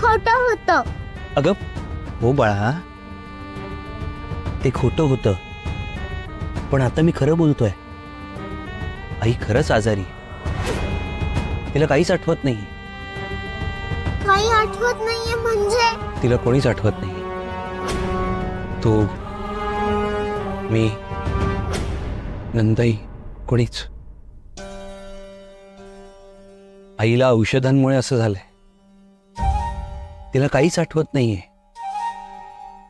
खोटं होतं. अगं हो बाळा, ते खोटं होतं, पण आता मी खरं बोलतोय. आई खरंच आजारी, तिला काहीच आठवत नाही. काही आठवत नाहीये म्हणजे? तिला कोणीच आठवत नाही. तू, मी, नंदाई, कोणीच. आईला औषधांमुळे असं झालंय. तिला काहीच आठवत नाहीये,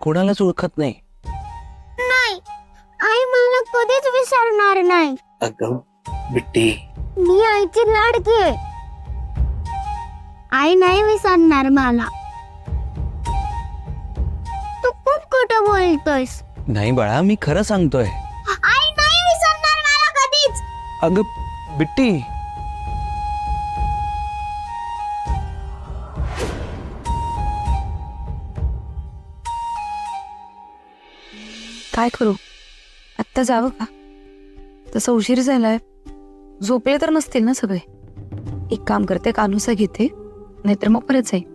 कोणालाच ओळखत नाही. नाही, आई मला कधीच विसरणार नाही. अगं बिट्टी, मी आईची लाडकी आहे. आई नाही विसरणार मला. तू खूप खोटं बोलतोयस. नाही बाळा, मी खरं सांगतोय. आई नाही विसरणार मला कधीच. अगं बिट्टी, काय करू आत्ता, जावं का? तसं उशीर झालाय. झोपले तर नसतील ना सगळे? एक काम करते, कानूसा घेते, नाहीतर मग परत जाईल.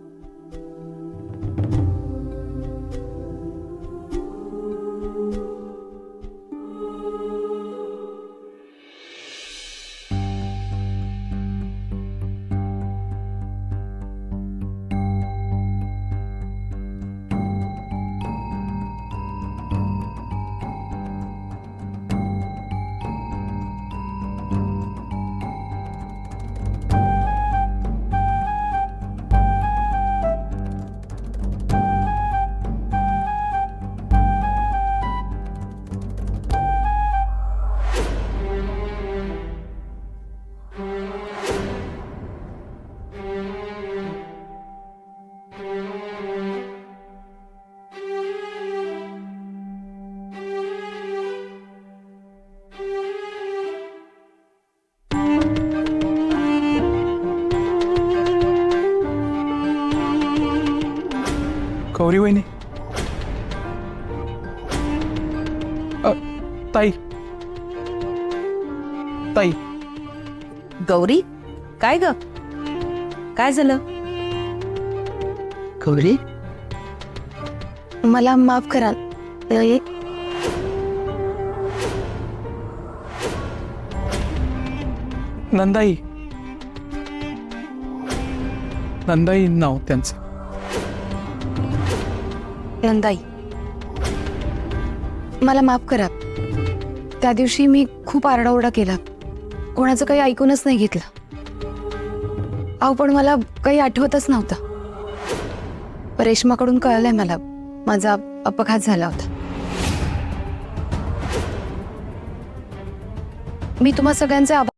गौरी वहिनी, ताई ताई. गौरी, काय ग? काय झालं? गौरी, मला माफ करा. नंदाई, नंदाई नाव त्यांचं. नंदाई, मला माफ करा. त्या दिवशी मी खूप आरडाओरडा केला, कोणाचं काही ऐकूनच नाही घेतलं. अहो पण मला काही आठवतच नव्हतं. रेश्माकडून कळलंय मला, माझा अपघात झाला होता. मी तुम्हा सगळ्यांचे आभार